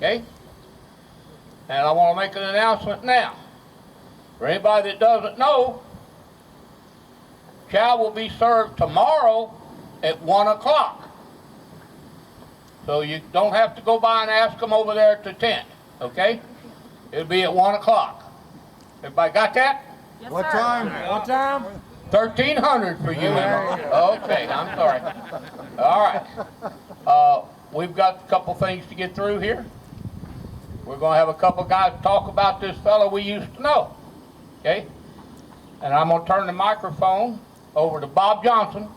Okay? And I want to make an announcement now. For anybody that doesn't know, chow will be served tomorrow at 1 o'clock. So you don't have to go by and ask them over there at the tent, okay? It'll be at 1 o'clock. Everybody got that? Yes, what time? What time? 1300 for you, Emma. Okay, I'm sorry. All right. We've got a couple things to get through here. We're going to have a couple guys talk about this fellow we used to know. Okay? And I'm going to turn the microphone over to Bob Johnson,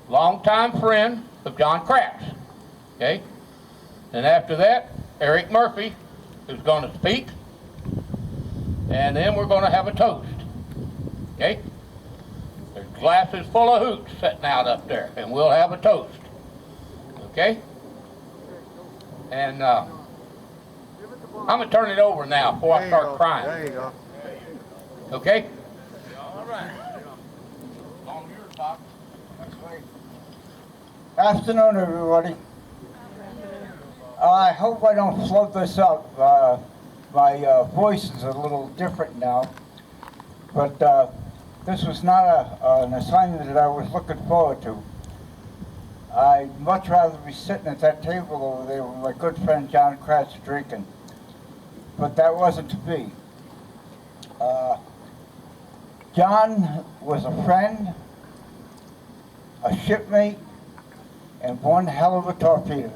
longtime friend of John Kratz. Okay? And after that, Eric Murphy is going to speak. And then we're going to have a toast. Okay? There's glasses full of hooch sitting out up there, and we'll have a toast. Okay? And I'm going to turn it over now before I start crying. There you go. Okay? All right. Long yours, Bob. Afternoon, everybody. I hope I don't float this up. My voice is a little different now, but this was not an assignment that I was looking forward to. I'd much rather be sitting at that table over there with my good friend John Kratz drinking, but that wasn't to be. John was a friend, a shipmate, and one hell of a torpedo.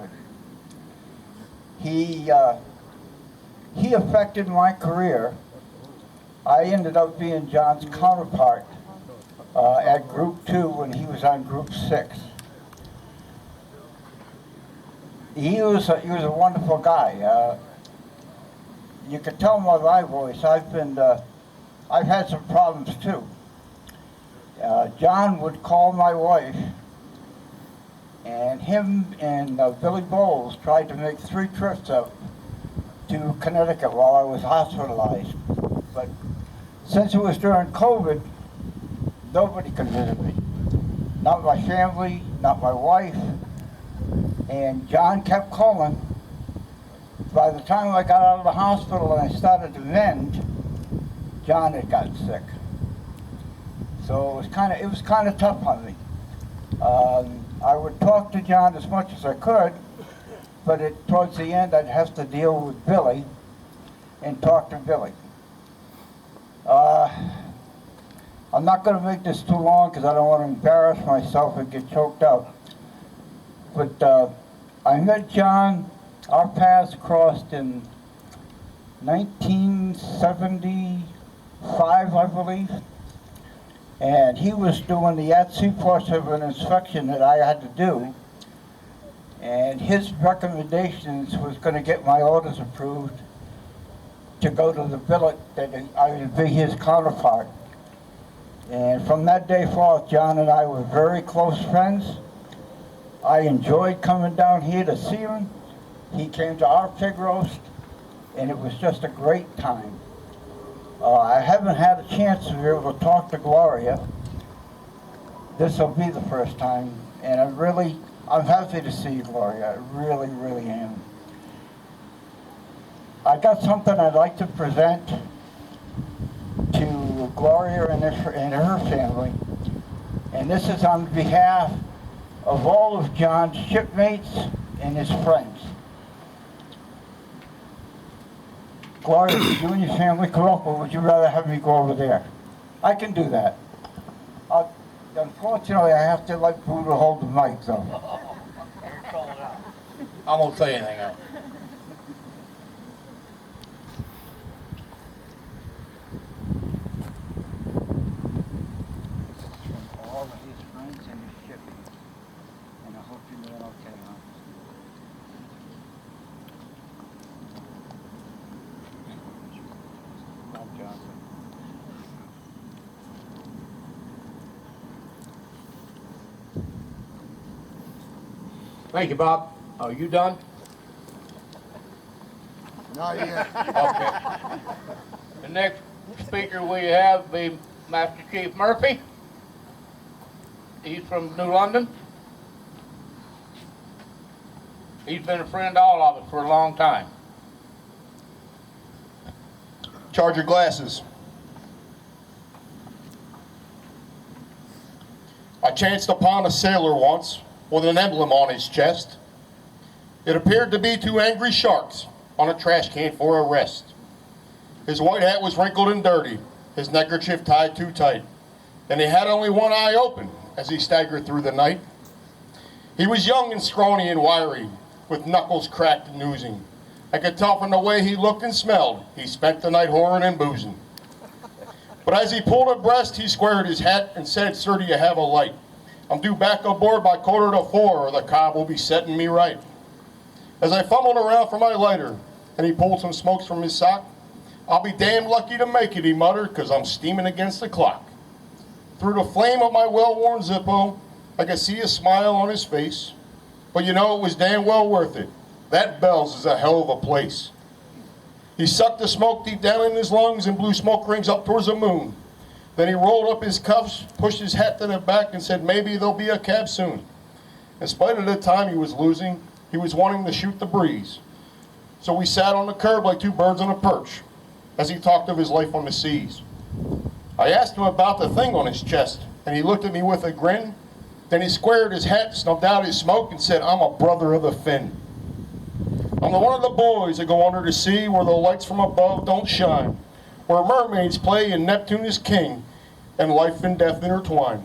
He affected my career. I ended up being John's counterpart at Group 2 when he was on Group 6. He was a wonderful guy. You could tell by my voice. I've had some problems too. John would call my wife, and him and Billy Bowles tried to make 3 trips up to Connecticut while I was hospitalized. But since it was during COVID, nobody could visit me. Not my family, not my wife. And John kept calling. By the time I got out of the hospital and I started to mend, John had gotten sick. So it was kind of tough on me. I would talk to John as much as I could, but towards the end I'd have to deal with Billy and talk to Billy. I'm not going to make this too long because I don't want to embarrass myself and get choked up. But I met John, our paths crossed in 1975, I believe. And he was doing the at-sea portion of an inspection that I had to do. And his recommendations was going to get my orders approved to go to the billet that I would be his counterpart. And from that day forth, John and I were very close friends. I enjoyed coming down here to see him. He came to our pig roast, and it was just a great time. I haven't had a chance to be able to talk to Gloria. This will be the first time, and I'm happy to see you, Gloria. I really, really am. I got something I'd like to present to Gloria and her family, and this is on behalf of all of John's shipmates and his friends. Gloria, would you and your family come up, or would you rather have me go over there? I can do that. Unfortunately, I have to let Buddha hold the mic, though. I won't say anything else. From all of his friends and his shipmates, and I hope you're doing okay, huh? Bob Johnson. Thank you, Bob. Are you done? Not yet. Okay. The next speaker we have be Master Chief Murphy. He's from New London. He's been a friend to all of us for a long time. Charge your glasses. I chanced upon a sailor once with an emblem on his chest. It appeared to be two angry sharks on a trash can for a rest. His white hat was wrinkled and dirty, his neckerchief tied too tight, and he had only one eye open as he staggered through the night. He was young and scrawny and wiry, with knuckles cracked and oozing. I could tell from the way he looked and smelled, he spent the night whoring and boozing. But as he pulled abreast, he squared his hat and said, "Sir, do you have a light? I'm due back aboard by 3:45, or the cob will be setting me right." As I fumbled around for my lighter, and he pulled some smokes from his sock, "I'll be damned lucky to make it," he muttered, "'cause I'm steaming against the clock." Through the flame of my well-worn Zippo, I could see a smile on his face. But you know, it was damn well worth it. That Bell's is a hell of a place. He sucked the smoke deep down in his lungs and blew smoke rings up towards the moon. Then he rolled up his cuffs, pushed his hat to the back, and said, "Maybe there'll be a cab soon." In spite of the time he was losing, he was wanting to shoot the breeze. So we sat on the curb like two birds on a perch as he talked of his life on the seas. I asked him about the thing on his chest, and he looked at me with a grin. Then he squared his hat, snuffed out his smoke, and said, "I'm a brother of the Finn. I'm the one of the boys that go under the sea where the lights from above don't shine, where mermaids play and Neptune is king, and life and death intertwine.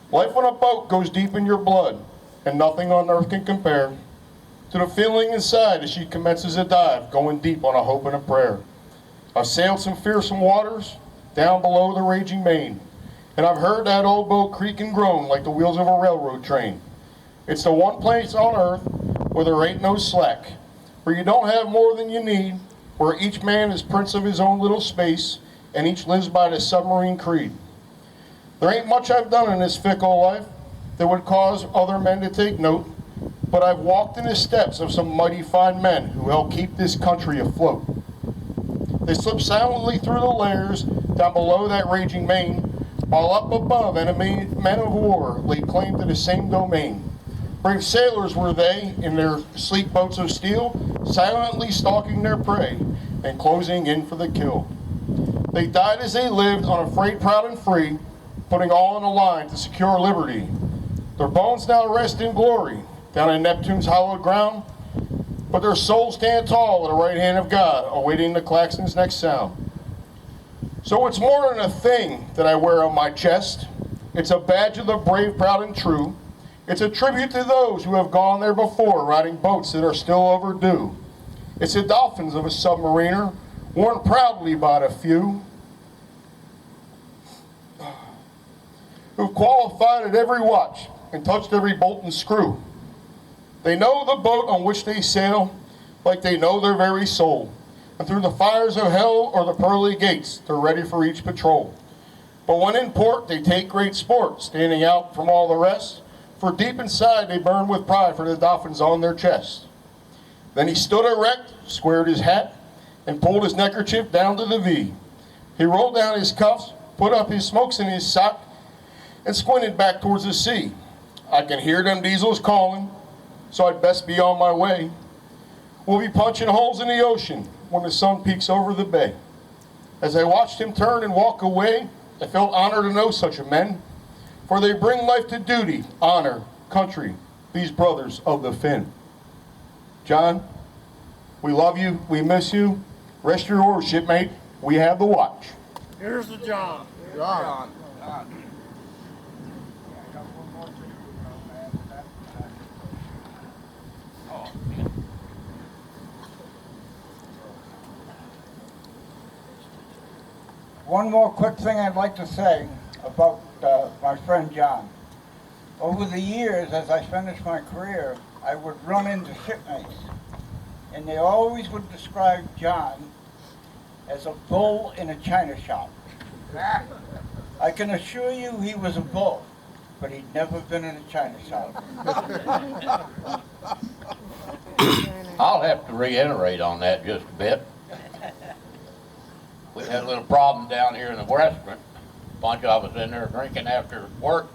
Life on a boat goes deep in your blood, and nothing on earth can compare to the feeling inside as she commences a dive, going deep on a hope and a prayer. I've sailed some fearsome waters down below the raging main, and I've heard that old boat creak and groan like the wheels of a railroad train. It's the one place on earth where there ain't no slack, where you don't have more than you need, where each man is prince of his own little space, and each lives by the submarine creed. There ain't much I've done in this fickle life that would cause other men to take note, but I've walked in the steps of some mighty fine men who help keep this country afloat. They slip silently through the layers down below that raging main, while up above enemy men of war laid claim to the same domain. Brave sailors were they, in their sleek boats of steel, silently stalking their prey and closing in for the kill. They died as they lived, unafraid, proud, and free, putting all on the line to secure liberty. Their bones now rest in glory down in Neptune's hallowed ground, but their souls stand tall at the right hand of God, awaiting the klaxon's next sound. So it's more than a thing that I wear on my chest. It's a badge of the brave, proud, and true. It's a tribute to those who have gone there before, riding boats that are still overdue. It's the dolphins of a submariner, worn proudly by the few, who've qualified at every watch and touched every bolt and screw. They know the boat on which they sail like they know their very soul. And through the fires of hell or the pearly gates, they're ready for each patrol. But when in port, they take great sport, standing out from all the rest, for deep inside they burn with pride for the dolphins on their chest. Then he stood erect, squared his hat, and pulled his neckerchief down to the V. He rolled down his cuffs, put up his smokes in his sock, and squinted back towards the sea. I can hear them diesels calling, so I'd best be on my way. We'll be punching holes in the ocean when the sun peeks over the bay. As I watched him turn and walk away, I felt honored to know such a men, for they bring life to duty, honor, country, these brothers of the Finn. John, we love you, we miss you. Rest your oars, shipmate. We have the watch. Here's the John. John. One more quick thing I'd like to say about my friend John. Over the years, as I finished my career, I would run into shipmates, and they always would describe John as a bull in a china shop. I can assure you he was a bull, but he'd never been in a china shop. I'll have to reiterate on that just a bit. We had a little problem down here in the restaurant. A bunch of us in there drinking after work.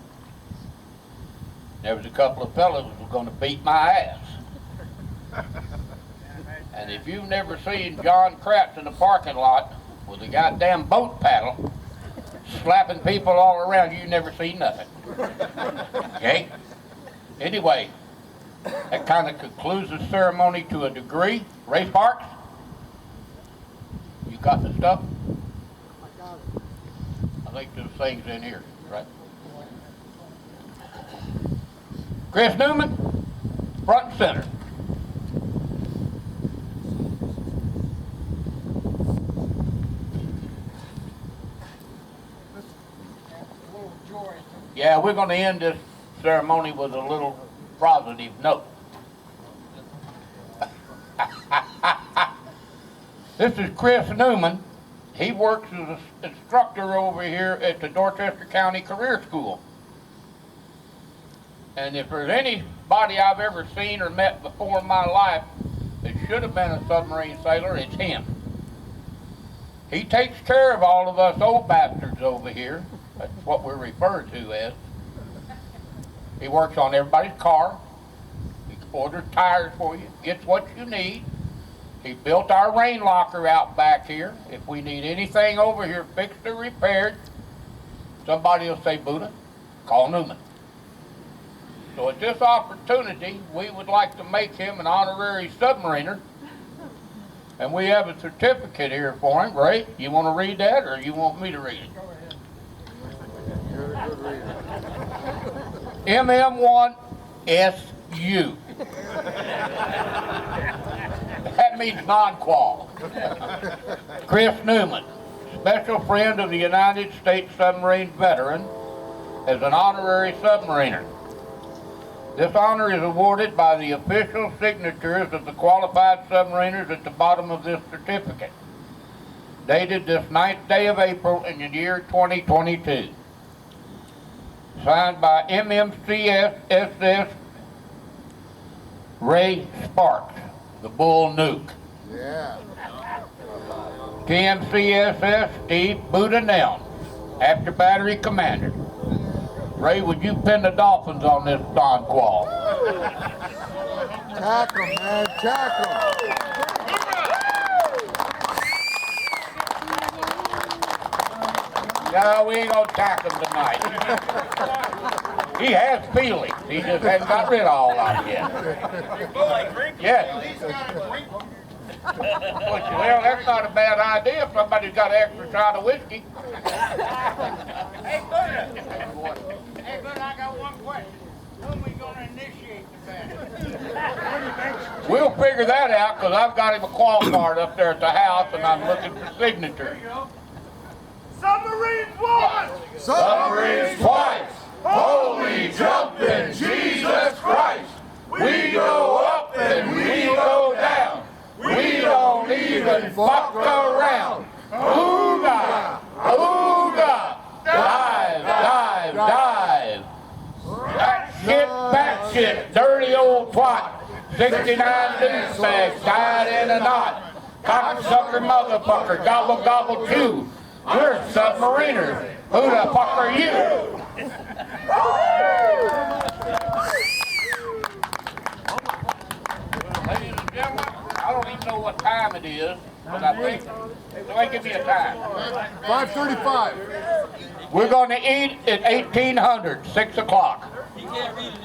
There was a couple of fellas who were going to beat my ass. And if you've never seen John Kratz in the parking lot with a goddamn boat paddle, slapping people all around you never see nothing. Okay? Anyway, that kind of concludes the ceremony to a degree. Ray Sparks? You got the stuff? I think there's things in here, right? Chris Newman, front and center. Yeah, we're going to end this ceremony with a little positive note. This is Chris Newman. He works as an instructor over here at the Dorchester County Career School. And if there's anybody I've ever seen or met before in my life that should have been a submarine sailor, it's him. He takes care of all of us old bastards over here. That's what we're referred to as. He works on everybody's car. He orders tires for you, gets what you need. He built our rain locker out back here. If we need anything over here fixed or repaired, somebody will say, Buddha, call Newman. So at this opportunity, we would like to make him an honorary submariner. And we have a certificate here for him. Ray, you want to read that or you want me to read it? MM1SU. That means non-qual. Chris Newman, special friend of the United States submarine veteran, as an honorary submariner. This honor is awarded by the official signatures of the qualified submariners at the bottom of this certificate, dated this 9th day of April in the year 2022. Signed by MMCSS Ray Sparks, the Bull Nuke. Yeah. TMCSS Steve Buddha Nelm, After Battery Commander. Ray, would you pin the Dolphins on this non-qual? Tack 'em, man, tack 'em. No, we ain't gonna tack him tonight. He has feelings. He just hasn't got rid of all of them yet. Yes. Well, that's not a bad idea if somebody's got an extra shot of whiskey. Hey, Buddha, I got one question. When are we going to initiate the battle? We'll figure that out, because I've got him a qual card up there at the house, and I'm looking for signatures. Submarines once! Submarines twice! Holy jumping Jesus Christ! We go up and we go down! We don't even fuck around! Ooga! Ooga! Dive! Dive! Dive! That shit, back shit, dirty old twat! 69 douchebags tied in a knot! Cocksucker motherfucker, gobble gobble chew! We're submariners! Who the fuck are you? Ladies and gentlemen, I don't even know what time it is, but I think, somebody give me a time. 5:35. We're going to eat at 1800, 6 o'clock. You can't read it